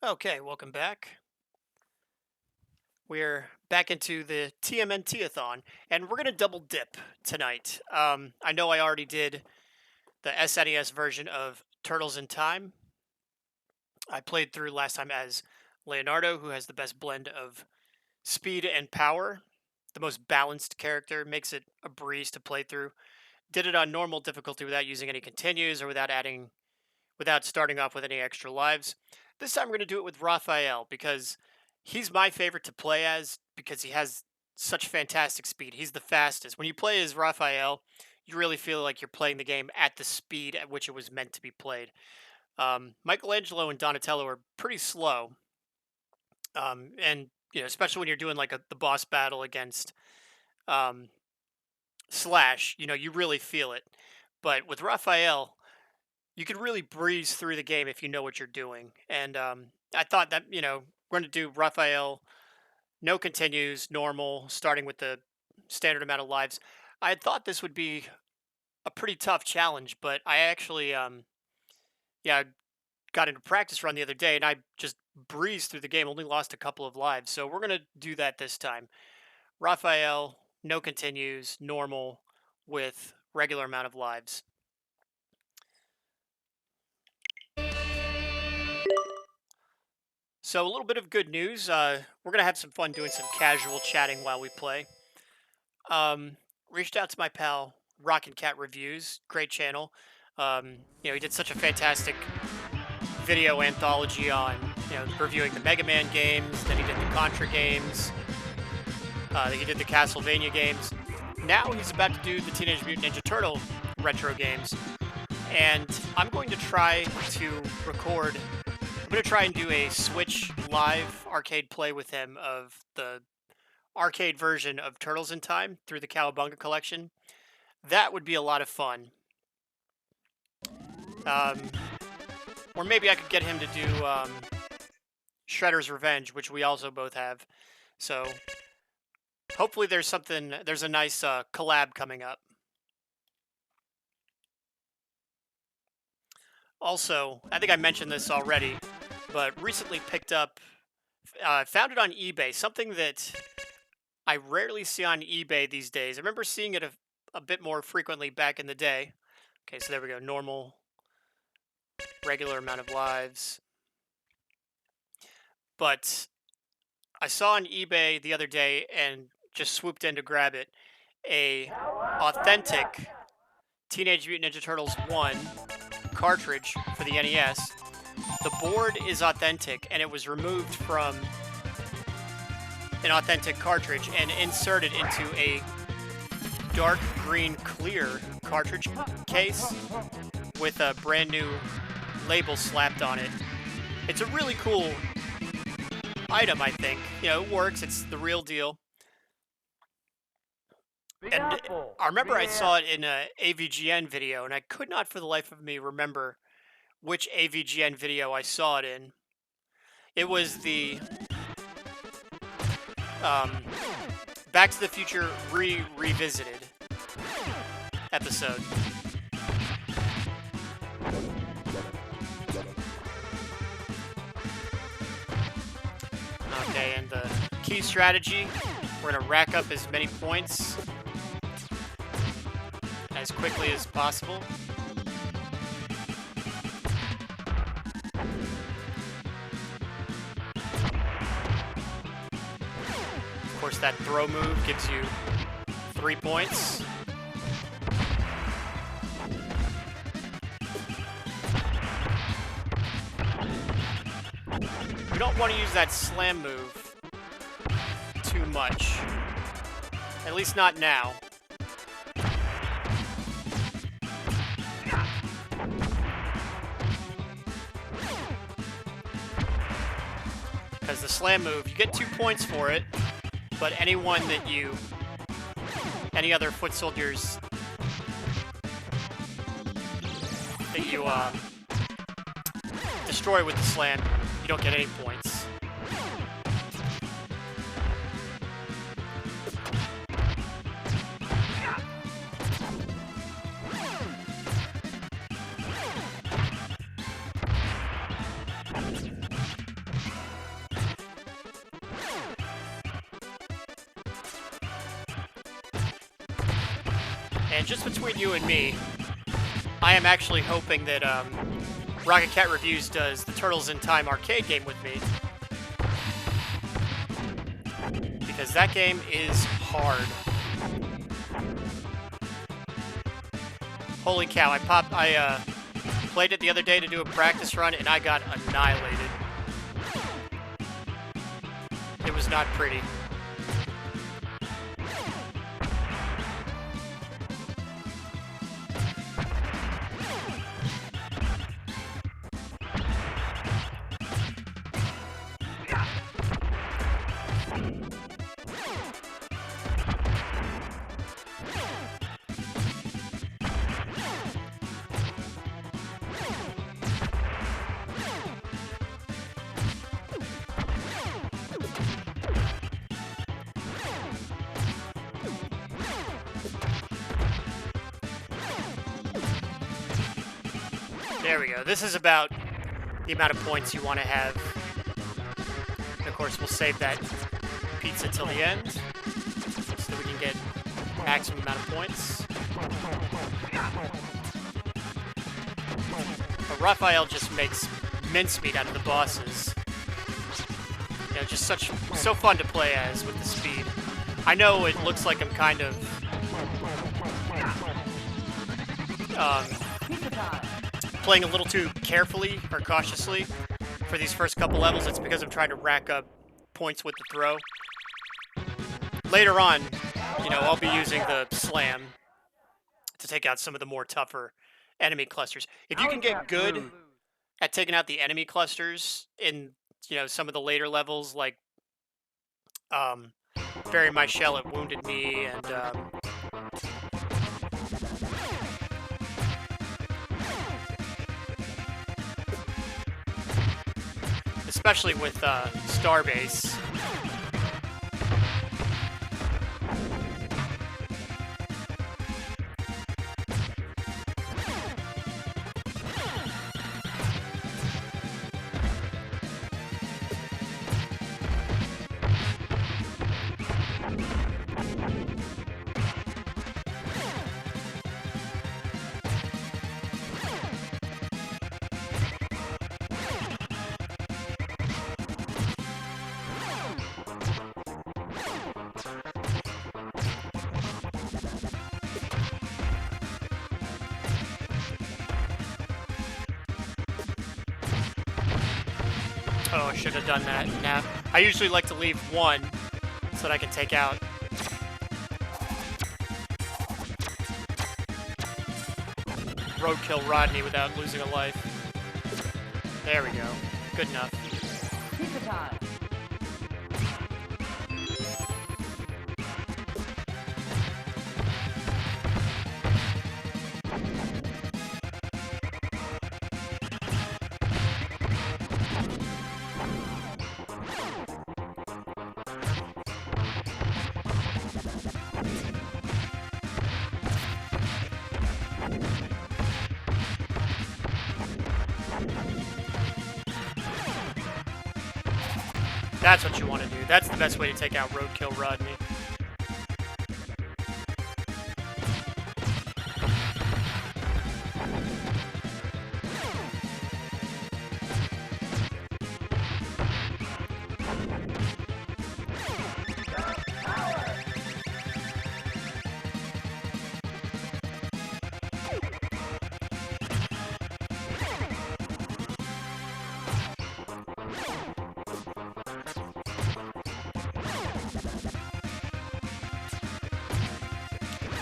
Okay, welcome back. We're back into the TMNT-a-thon, and we're going to double dip tonight. I know I already did the SNES version of Turtles in Time. I played through last time as Leonardo, who has the best blend of speed and power. The most balanced character, makes it a breeze to play through. Did it on normal difficulty without using any continues or without starting off with any extra lives. This time we're going to do it with Raphael because he's my favorite to play as because he has such fantastic speed. He's the fastest. When you play as Raphael, you really feel like you're playing the game at the speed at which it was meant to be played. Michelangelo and Donatello are pretty slow, and especially when you're doing like the boss battle against um, Slash, you really feel it. But with Raphael, you can really breeze through the game if you know what you're doing. And I thought that we're going to do Raphael, no continues, normal, starting with the standard amount of lives. I had thought this would be a pretty tough challenge, but I actually yeah, got into practice run the other day and I just breezed through the game, only lost a couple of lives. So we're going to do that this time. Raphael, no continues, normal with regular amount of lives. So a little bit of good news. We're gonna have some fun doing some casual chatting while we play. Um, Reached out to my pal Rockin' Cat Reviews, great channel. He did such a fantastic video anthology on reviewing the Mega Man games. Then he did the Contra games. He did the Castlevania games. Now he's about to do the Teenage Mutant Ninja Turtle retro games, and I'm going to try to record. I'm going to try and do a Switch live arcade play with him of the arcade version of Turtles in Time through the Cowabunga collection. That would be a lot of fun. Um, or maybe I could get him to do Shredder's Revenge, which we also both have. So hopefully there's a nice collab coming up. Also, I think I mentioned this already, but recently picked up, found it on eBay, something that I rarely see on eBay these days. I remember seeing it a bit more frequently back in the day. Okay, so there we go. Normal, regular amount of lives. But I saw on eBay the other day and just swooped in to grab it. A authentic Teenage Mutant Ninja Turtles 1 cartridge for the NES. The board is authentic and it was removed from an authentic cartridge and inserted into a dark green clear cartridge case with a brand new label slapped on it. It's a really cool item, I think. It works. It's the real deal. And I remember I saw it in a AVGN video, and I could not for the life of me remember which AVGN video I saw it in. It was the Back to the Future Revisited episode. Okay, and the key strategy, we're going to rack up as many points as quickly as possible. Of course, that throw move gives you 3 points. You don't want to use that slam move too much. At least not now. Because the slam move, you get 2 points for it, but any other foot soldiers that you destroy with the slam, you don't get any points. And just between you and me, I am actually hoping that Rocket Cat Reviews does the Turtles in Time arcade game with me. Because that game is hard. Holy cow, I played it the other day to do a practice run and I got annihilated. It was not pretty. There we go. This is about the amount of points you want to have. And of course, we'll save that pizza till the end so that we can get maximum amount of points. But Raphael just makes mincemeat out of the bosses. You know, just so fun to play as with the speed. I know it looks like I'm kind of playing a little too carefully or cautiously for these first couple levels. It's because I'm trying to rack up points with the throw. Later on, you know, I'll be using the slam to take out some of the more tougher enemy clusters. If you can get good at taking out the enemy clusters in, you know, some of the later levels, like Bury My Shell at Wounded Me and especially with Starbase. Oh, I should have done that. Now, I usually like to leave one so that I can take out. Roadkill Rodney without losing a life. There we go. Good enough. Pizza time. That's what you want to do. That's the best way to take out Roadkill Rodney.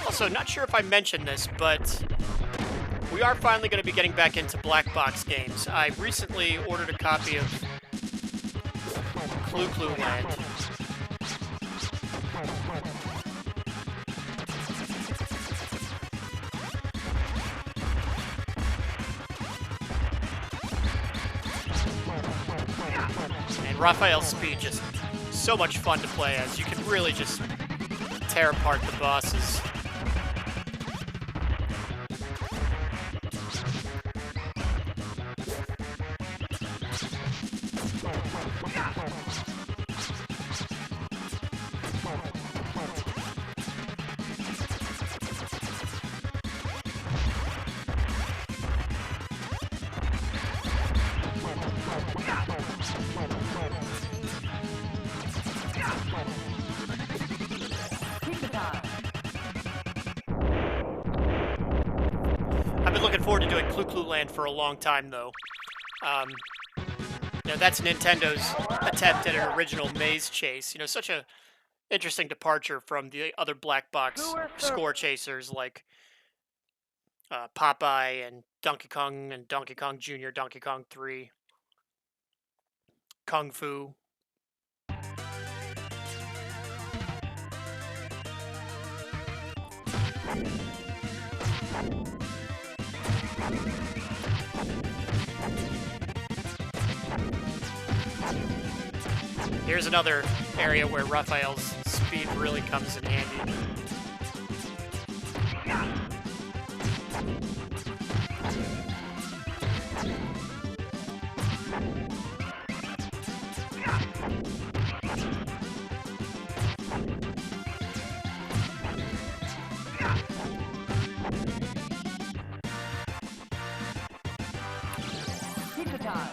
Also, not sure if I mentioned this, but we are finally going to be getting back into black box games. I recently ordered a copy of Clue Clue Land. And Raphael's speed, just so much fun to play as. You can really just tear apart the bosses. enjoyed Clu Clu Land for a long time, though. That's Nintendo's attempt at an original maze chase. Such a interesting departure from the other black box score chasers like Popeye and Donkey Kong Jr., Donkey Kong 3, Kung Fu. Here's another area where Raphael's speed really comes in handy. Pizza time.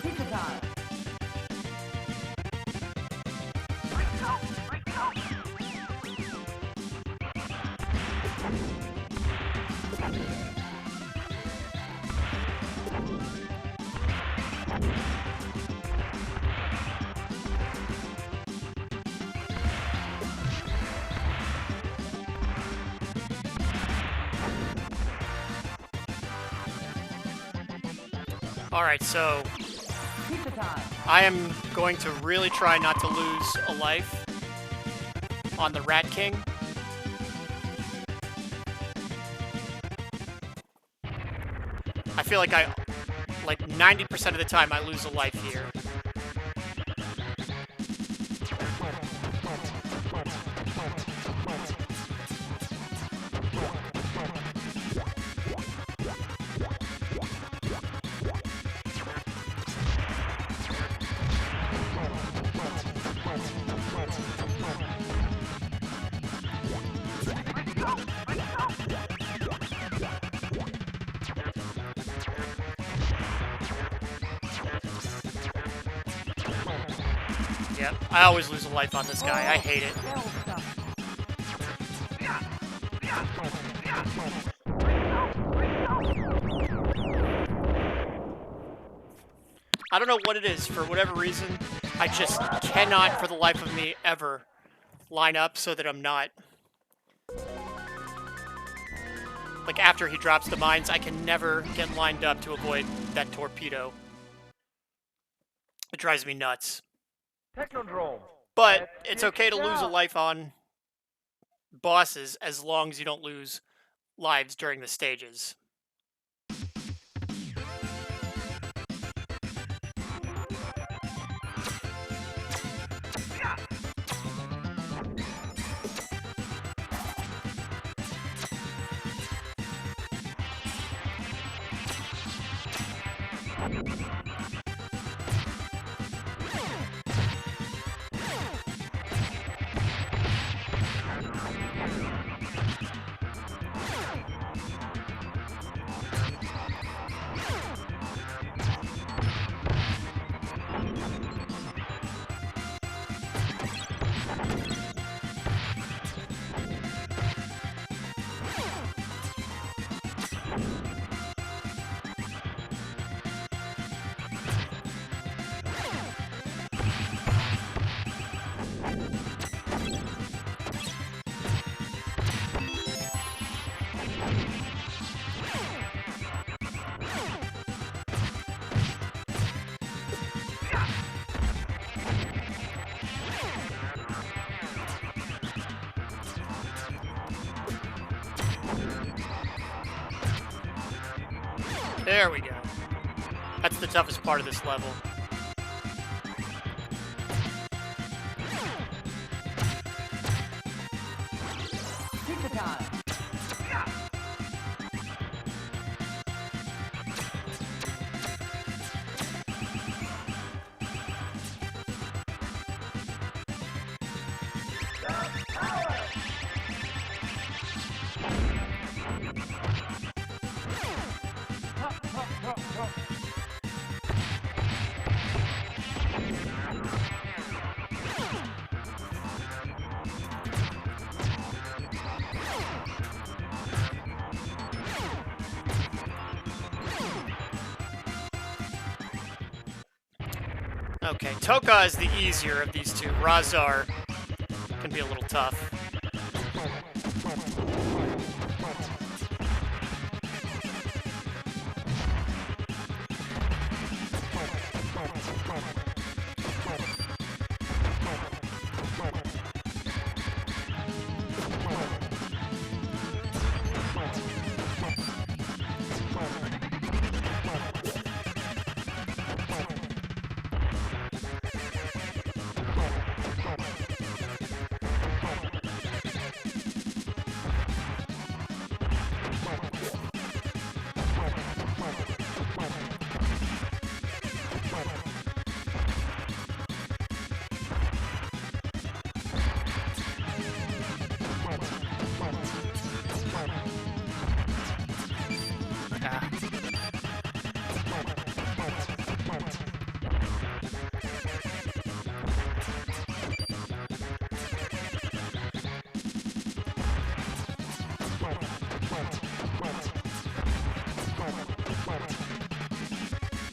Pizza time. Alright, so Pizza time. I am going to really try not to lose a life on the Rat King. I feel like 90% of the time I lose a life here. Yep, I always lose a life on this guy. I hate it. I don't know what it is. For whatever reason, I just cannot, for the life of me, ever line up so that I'm not... Like, after he drops the mines, I can never get lined up to avoid that torpedo. It drives me nuts. Technodrome. But it's okay to lose a life on bosses as long as you don't lose lives during the stages. There we go. That's the toughest part of this level. Pizza time. Okay, Toka is the easier of these two. Razar can be a little tough.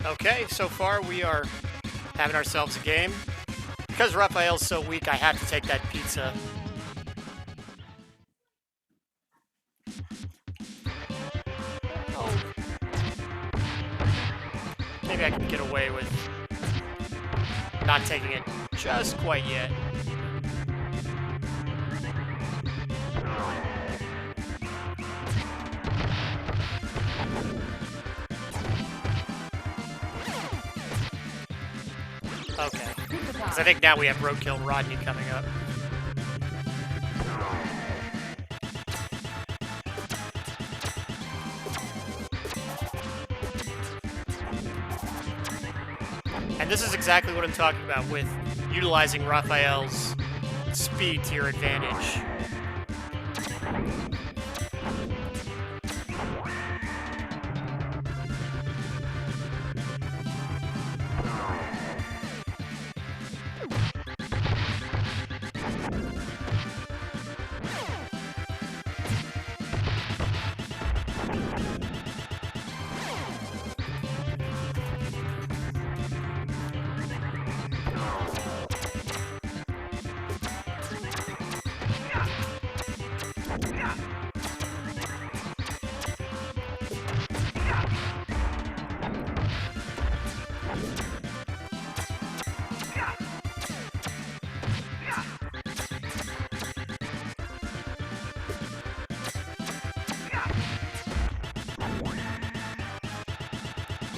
Okay, so far we are having ourselves a game. Because Raphael's so weak, I have to take that pizza. Oh. Maybe I can get away with not taking it just quite yet. Okay. Because I think now we have Roadkill and Rodney coming up. And this is exactly what I'm talking about with utilizing Raphael's speed to your advantage.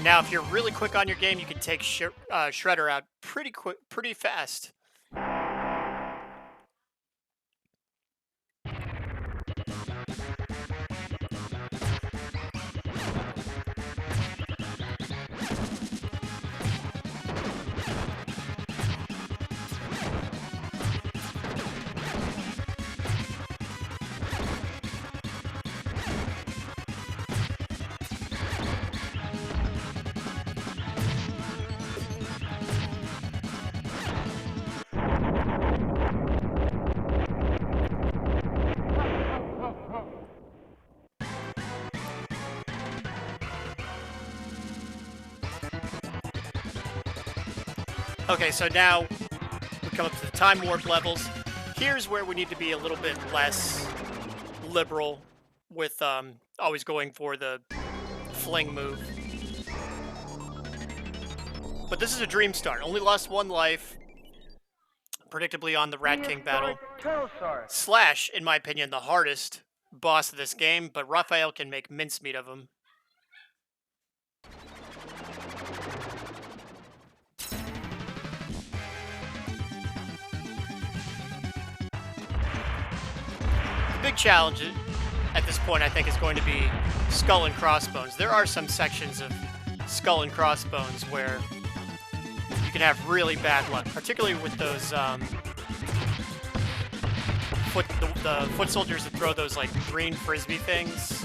Now, if you're really quick on your game, you can take Shredder out pretty fast. Okay, so now we come up to the time warp levels. Here's where we need to be a little bit less liberal with always going for the fling move. But this is a dream start. Only lost one life, predictably on the Rat King battle. Slash, in my opinion, the hardest boss of this game, but Raphael can make mincemeat of him. The big challenge at this point, I think, is going to be Skull and Crossbones. There are some sections of Skull and Crossbones where you can have really bad luck, particularly with those the foot soldiers that throw those like green frisbee things.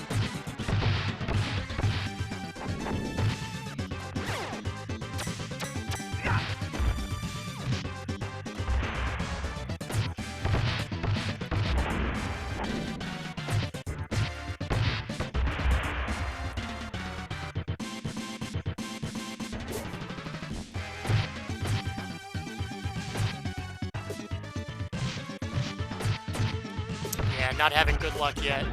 Yeah, not having good luck yet.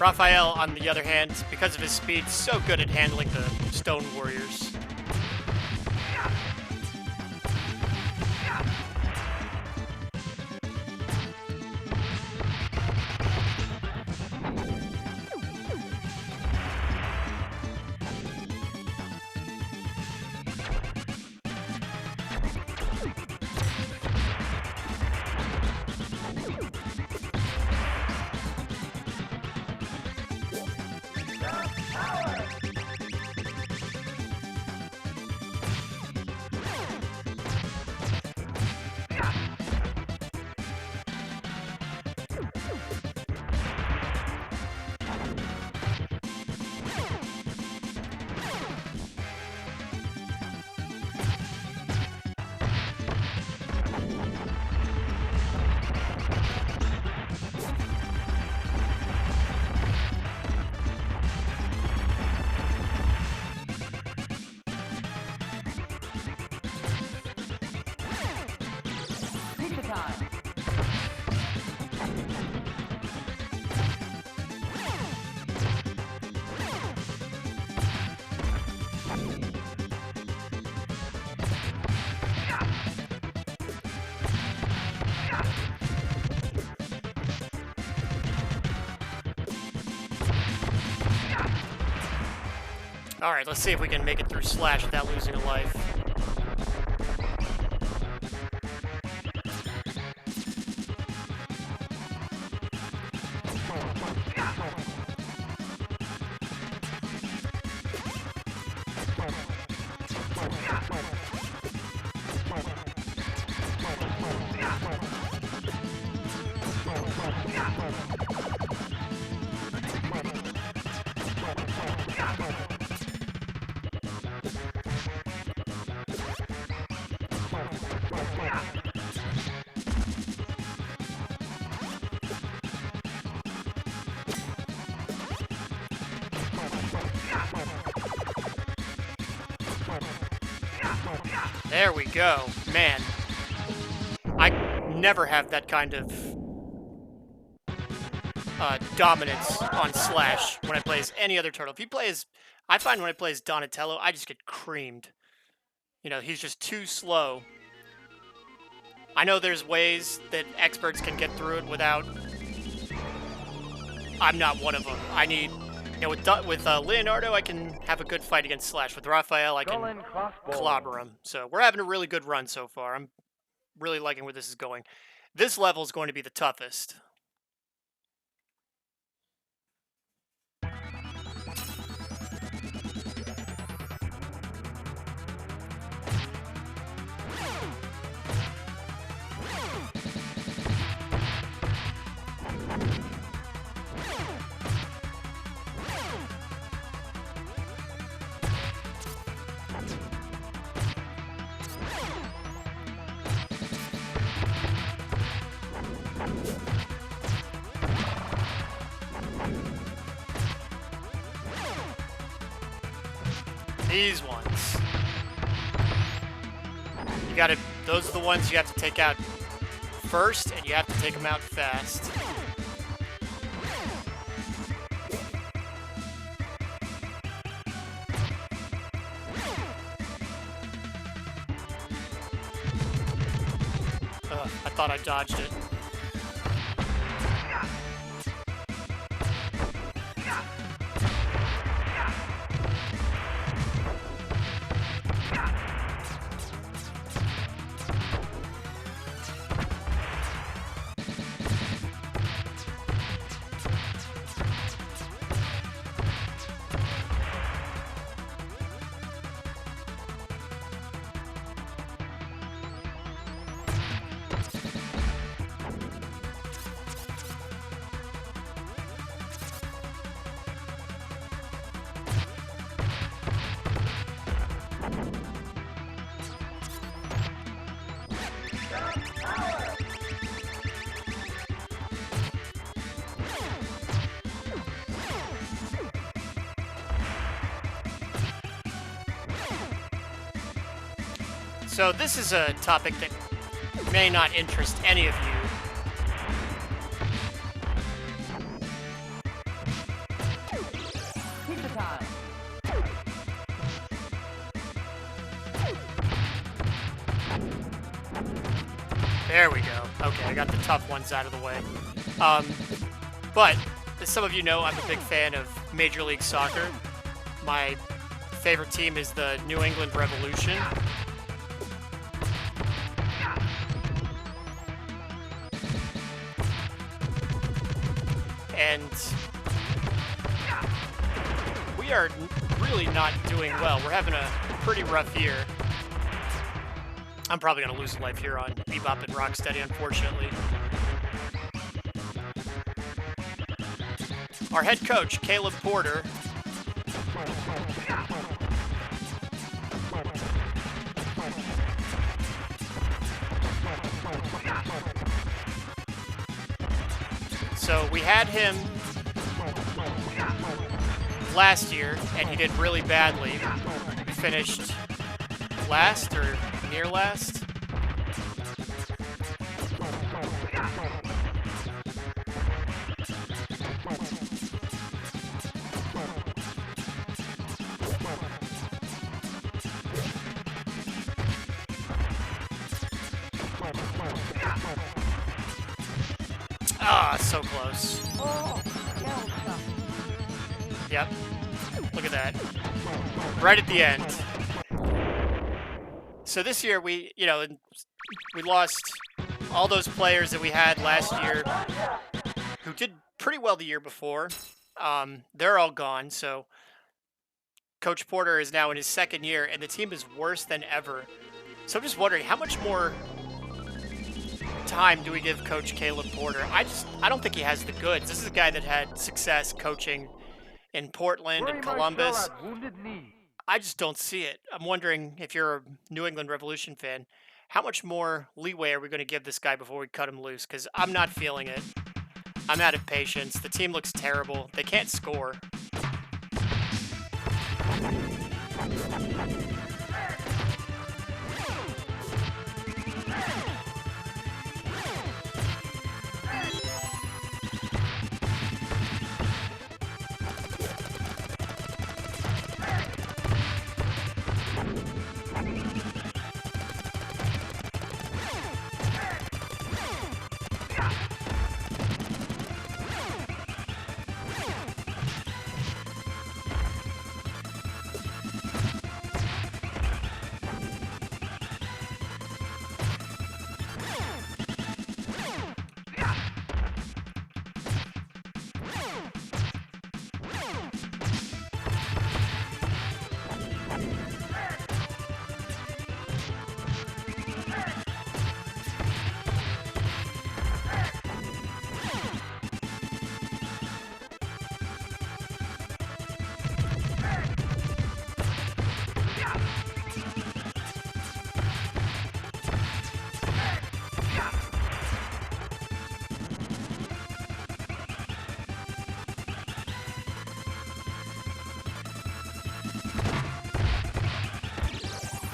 Raphael, on the other hand, because of his speed, so good at handling the stone warriors. Pizza time. Alright, let's see if we can make it through Slash without losing a life. There we go. Man, I never have that kind of dominance on Slash when I play as any other turtle. If he plays, I find when I play as Donatello, I just get creamed. You know, he's just too slow. I know there's ways that experts can get through it without. I'm not one of them. I need, you know, with Leonardo, I can have a good fight against Slash. With Raphael, I can Skull and crossbones. clobber him. So we're having a really good run so far. I'm really liking where this is going. This level is going to be the toughest. These ones. You gotta, those are the ones you have to take out first, and you have to take them out fast. Ugh, I thought I dodged it. So this is a topic that may not interest any of you. Pizza time. There we go. Okay, I got the tough ones out of the way. But as some of you know, I'm a big fan of Major League Soccer. My favorite team is the New England Revolution. And we are really not doing well. We're having a pretty rough year. I'm probably going to lose a life here on Bebop and Rocksteady, unfortunately. Our head coach, Caleb Porter, so we had him last year, and he did really badly. We finished last or near last. Ah, so close. Oh, Elsa. Yep. Look at that. Right at the end. So this year we lost all those players that we had last year who did pretty well the year before. They're all gone. So Coach Porter is now in his second year, and the team is worse than ever. So I'm just wondering, how much more time do we give Coach Caleb Porter? I don't think he has the goods. This is a guy that had success coaching in Portland and Columbus. I just don't see it. I'm wondering, if you're a New England Revolution fan, how much more leeway are we going to give this guy before we cut him loose? Because I'm not feeling it. I'm out of patience. The team looks terrible. They can't score.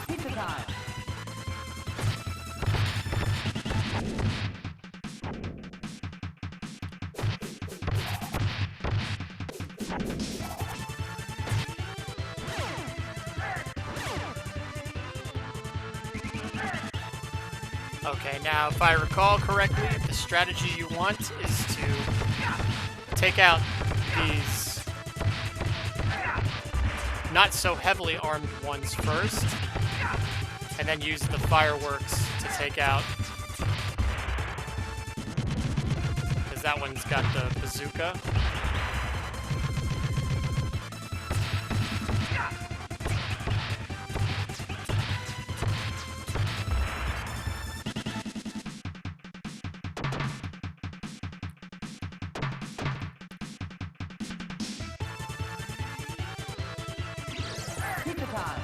Pizza time. Okay, now if I recall correctly, the strategy you want is to take out these not so heavily armed ones first, and then use the fireworks to take out, because that one's got the bazooka. Pizza time.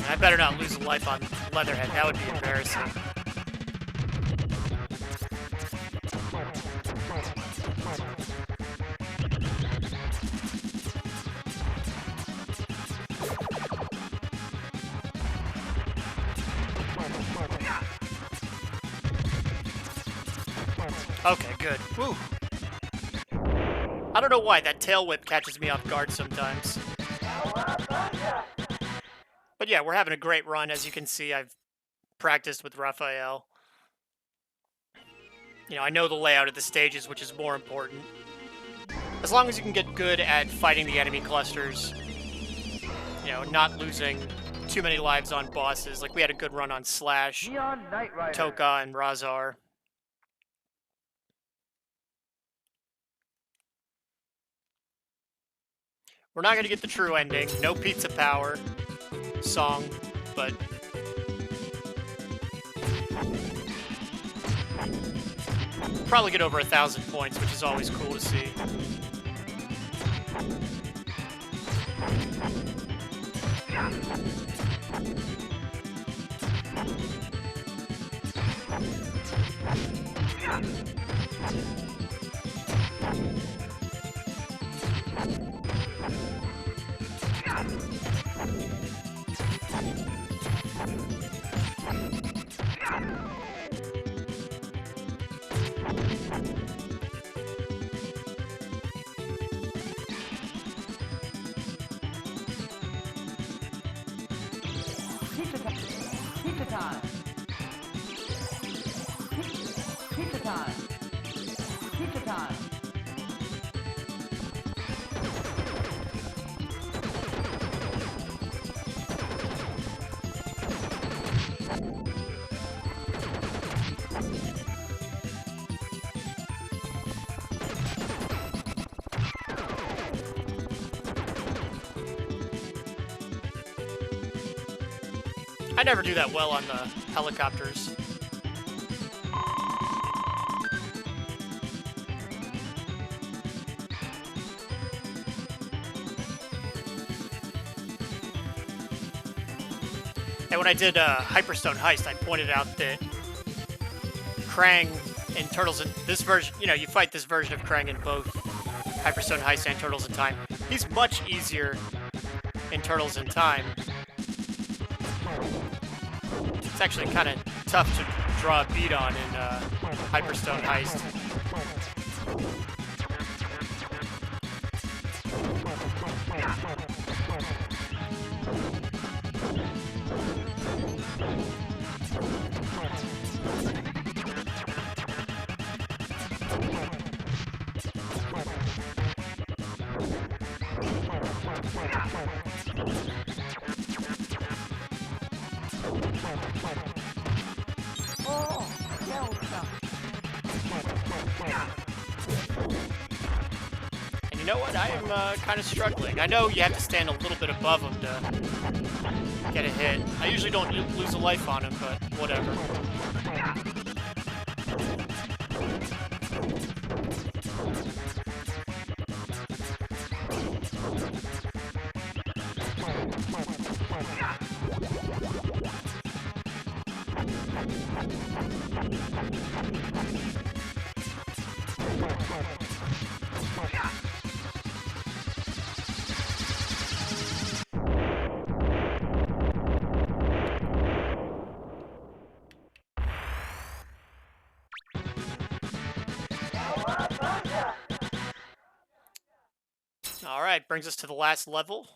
I better not lose a life on Leatherhead. That would be embarrassing. Okay, good. Woo. I don't know why that tail whip catches me off guard sometimes. But yeah, we're having a great run. As you can see, I've practiced with Raphael. You know, I know the layout of the stages, which is more important. As long as you can get good at fighting the enemy clusters, you know, not losing too many lives on bosses. Like, we had a good run on Slash, Toka, and Razar. We're not going to get the true ending. No Pizza Power song, but probably get over 1,000 points, which is always cool to see. Pizza time. Pizza time. Pizza time. I never do that well on the helicopters. And when I did Hyperstone Heist, I pointed out that Krang in Turtles in this version, you know, you fight this version of Krang in both Hyperstone Heist and Turtles in Time. He's much easier in Turtles in Time. It's actually kind of tough to draw a beat on in Hyperstone Heist. Oh, Delta. And you know what? I am kind of struggling. I know you have to stand a little bit above him to get a hit. I usually don't lose a life on him, but whatever. All right, brings us to the last level.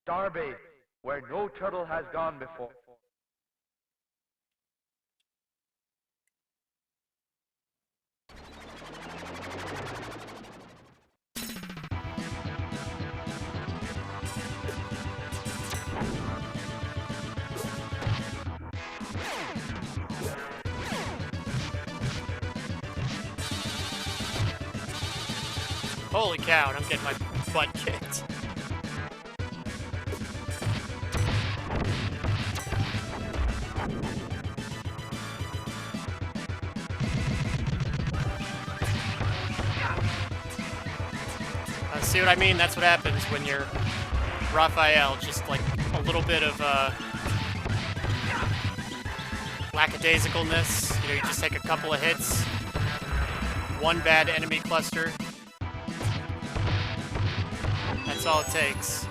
Starbase, where no turtle has gone before. Holy cow, and I'm getting my butt kicked. See what I mean? That's what happens when you're Raphael. Just like a little bit of lackadaisicalness. You know, you just take a couple of hits. One bad enemy cluster. That's all it takes.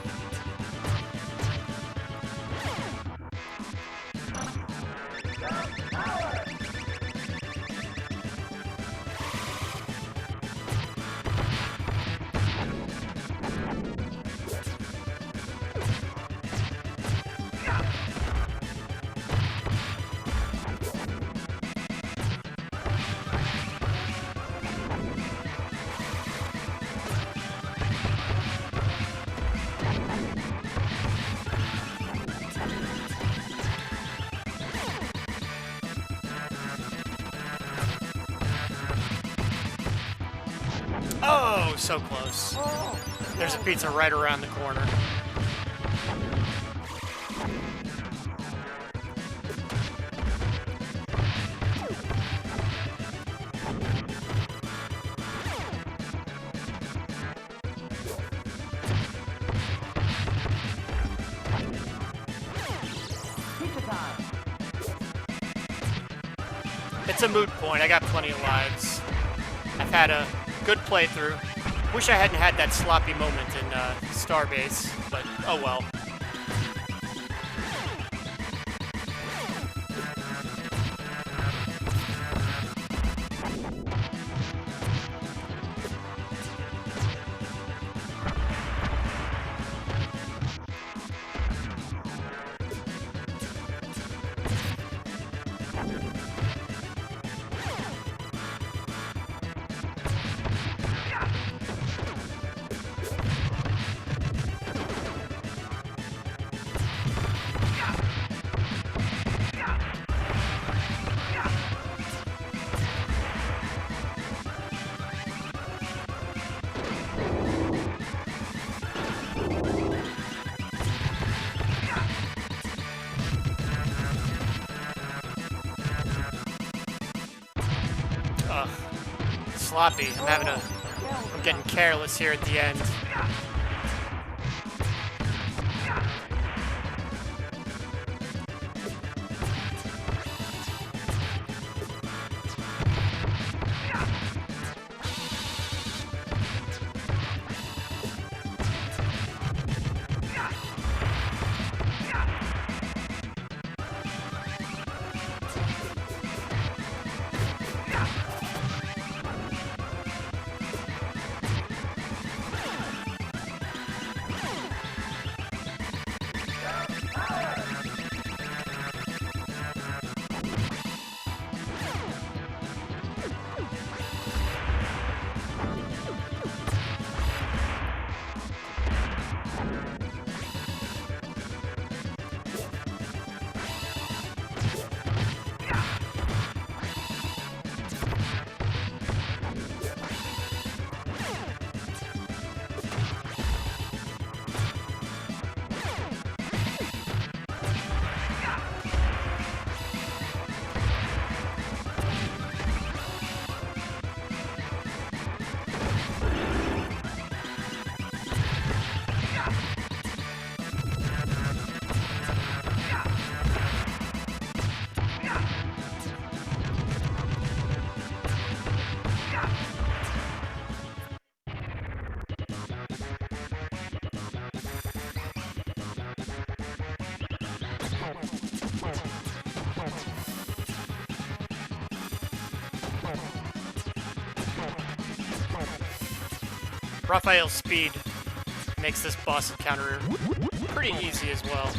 Oh, so close. There's a pizza right around the corner. Pizza time. It's a moot point. I got plenty of lives. I've had a good playthrough. Wish I hadn't had that sloppy moment in Starbase, but oh well. Ugh. Sloppy. I'm getting careless here at the end. Raphael's speed makes this boss encounter pretty easy as well.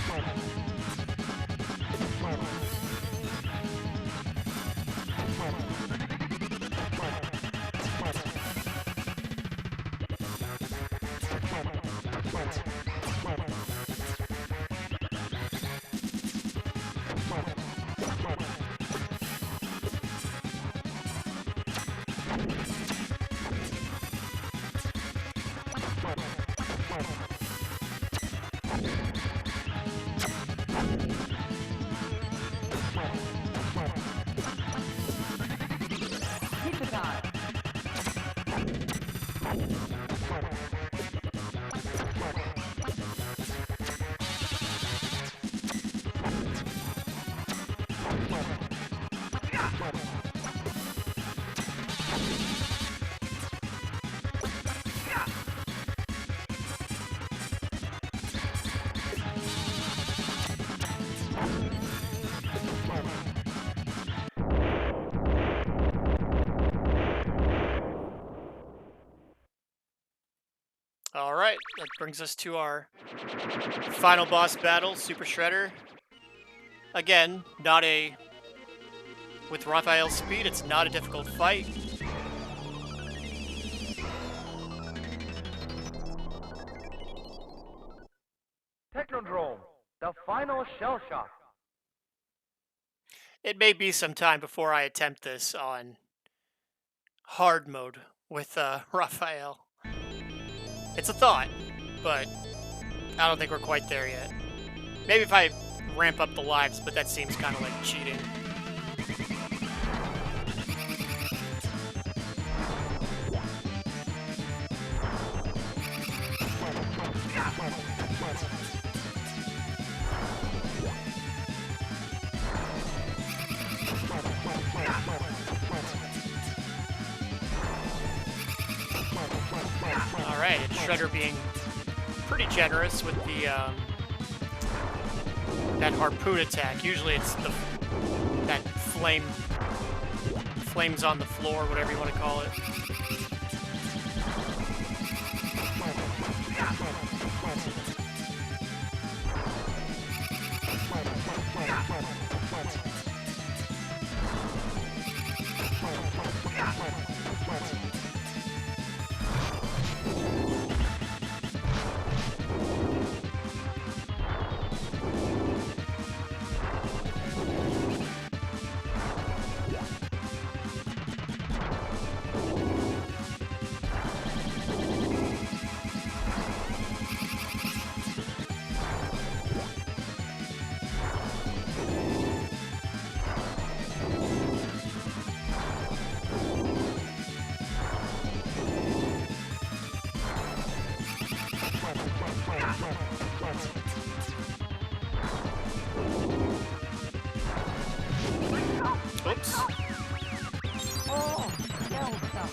Pizza time. All right, that brings us to our final boss battle, Super Shredder. Again, with Raphael's speed, it's not a difficult fight. Technodrome, the final shell shock. It may be some time before I attempt this on hard mode with Raphael. It's a thought, but I don't think we're quite there yet. Maybe if I ramp up the lives, but that seems kind of like cheating. Alright, it's Shredder being pretty generous with the that harpoon attack. Usually it's that flames on the floor, whatever you want to call it. Oops. Oh, Delta.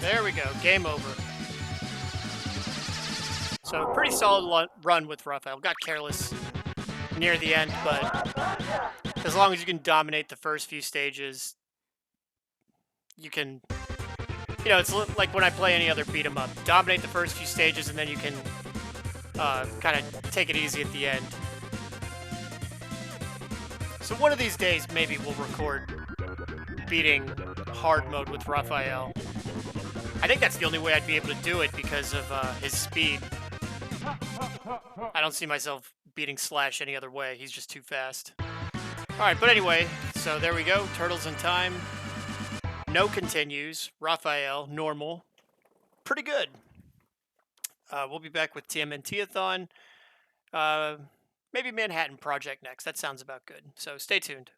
There we go. Game over. So, pretty solid run with Raphael. Got careless near the end, but as long as you can dominate the first few stages, you can... You know, it's like when I play any other beat 'em up. Dominate the first few stages, and then you can kind of take it easy at the end. So one of these days, maybe we'll record beating hard mode with Raphael. I think that's the only way I'd be able to do it because of his speed. I don't see myself beating Slash any other way. He's just too fast. Alright, but anyway, so there we go. Turtles in Time. No continues. Raphael, normal. Pretty good. We'll be back with TMNT-a-thon. Maybe Manhattan Project next. That sounds about good. So stay tuned.